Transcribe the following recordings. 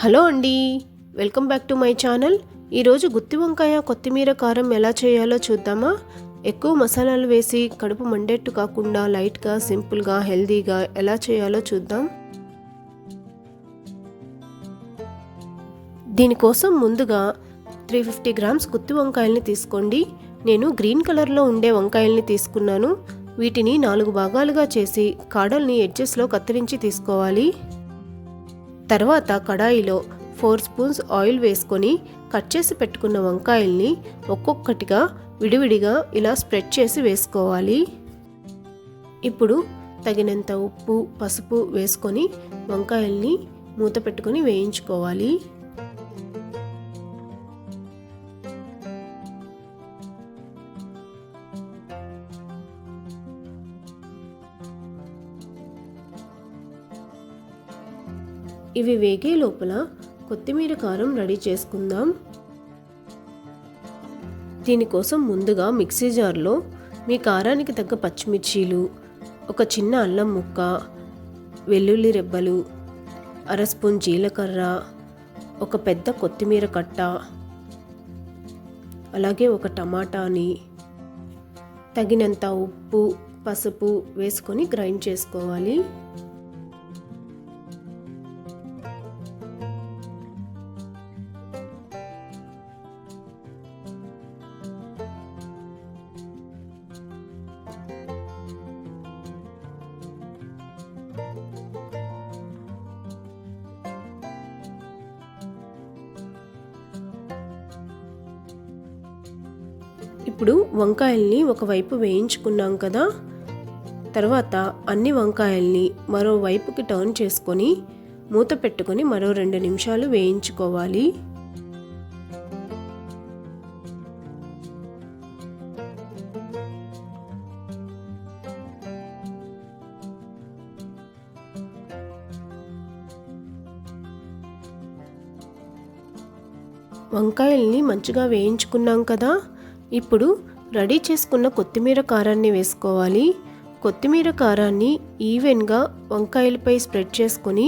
Hello అండి, welcome back to my channel. ఈరోజు గుత్తి వంకాయ కొత్తిమీర కారం ఎలా చేయాలో చూద్దామా. ఎక్కువ మసాలాలు వేసి కడుపు మండేట్టు కాకుండా లైట్గా, సింపుల్గా, హెల్దీగా ఎలా చేయాలో చూద్దాం. దీనికోసం ముందుగా 350 గ్రామ్స్ గుత్తి వంకాయల్ని తీసుకోండి. నేను గ్రీన్ కలర్లో ఉండే వంకాయల్ని తీసుకున్నాను. వీటిని 4 భాగాలుగా చేసి కాడల్ని ఎడ్జెస్లో కత్తిరించి తీసుకోవాలి. తర్వాత కడాయిలో 4 స్పూన్స్ ఆయిల్ వేసుకొని కట్ చేసి పెట్టుకున్న వంకాయల్ని ఒక్కొక్కటిగా విడివిడిగా ఇలా స్ప్రెడ్ చేసి వేసుకోవాలి. ఇప్పుడు తగినంత ఉప్పు, పసుపు వేసుకొని వంకాయల్ని మూత పెట్టుకొని వేయించుకోవాలి. ఇవి వేగే లోపల కొత్తిమీర కారం రెడీ చేసుకుందాం. దీనికోసం ముందుగా మిక్సీ జార్లో మీ కారానికి తగ్గ పచ్చిమిర్చీలు, ఒక చిన్న అల్లం ముక్క, వెల్లుల్లి రెబ్బలు, 1/2 స్పూన్ జీలకర్ర, ఒక పెద్ద కొత్తిమీర కట్ట, అలాగే ఒక టమాటాని, తగినంత ఉప్పు, పసుపు వేసుకొని గ్రైండ్ చేసుకోవాలి. ఇప్పుడు వంకాయల్ని ఒకవైపు వేయించుకున్నాం కదా, తర్వాత అన్ని వంకాయల్ని మరో వైపుకి టర్న్ చేసుకొని మూత పెట్టుకొని మరో 2 నిమిషాలు వేయించుకోవాలి. వంకాయల్ని మంచిగా వేయించుకున్నాం కదా, ఇప్పుడు రెడీ చేసుకున్న కొత్తిమీర కారాన్ని వేసుకోవాలి. కొత్తిమీర కారాన్ని ఈవెన్గా వంకాయలపై స్ప్రెడ్ చేసుకొని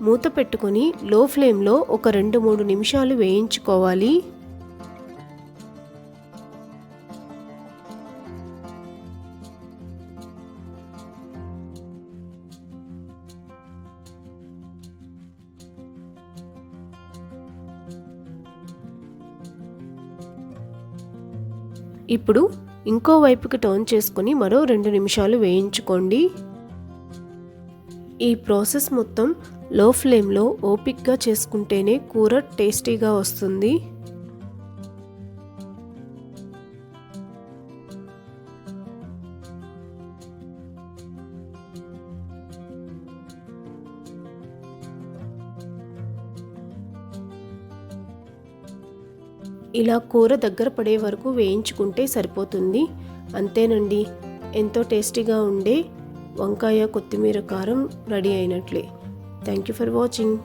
మూత పెట్టుకొని లో ఫ్లేమ్లో ఒక 2-3 నిమిషాలు వేయించుకోవాలి. ఇప్పుడు ఇంకో వైపుకి టర్న్ చేసుకొని మరో 2 నిమిషాలు వేయించుకోండి. ఈ ప్రాసెస్ మొత్తం లో ఫ్లేమ్లో ఓపిక్గా చేసుకుంటేనే కూర టేస్టీగా వస్తుంది. ఇలా కూర దగ్గర పడే వరకు వేయించుకుంటే సరిపోతుంది. అంతేనండి, ఎంతో టేస్టీగా ఉండే వంకాయ కొత్తిమీర కారం రెడీ అయినట్లే. Thank you for watching.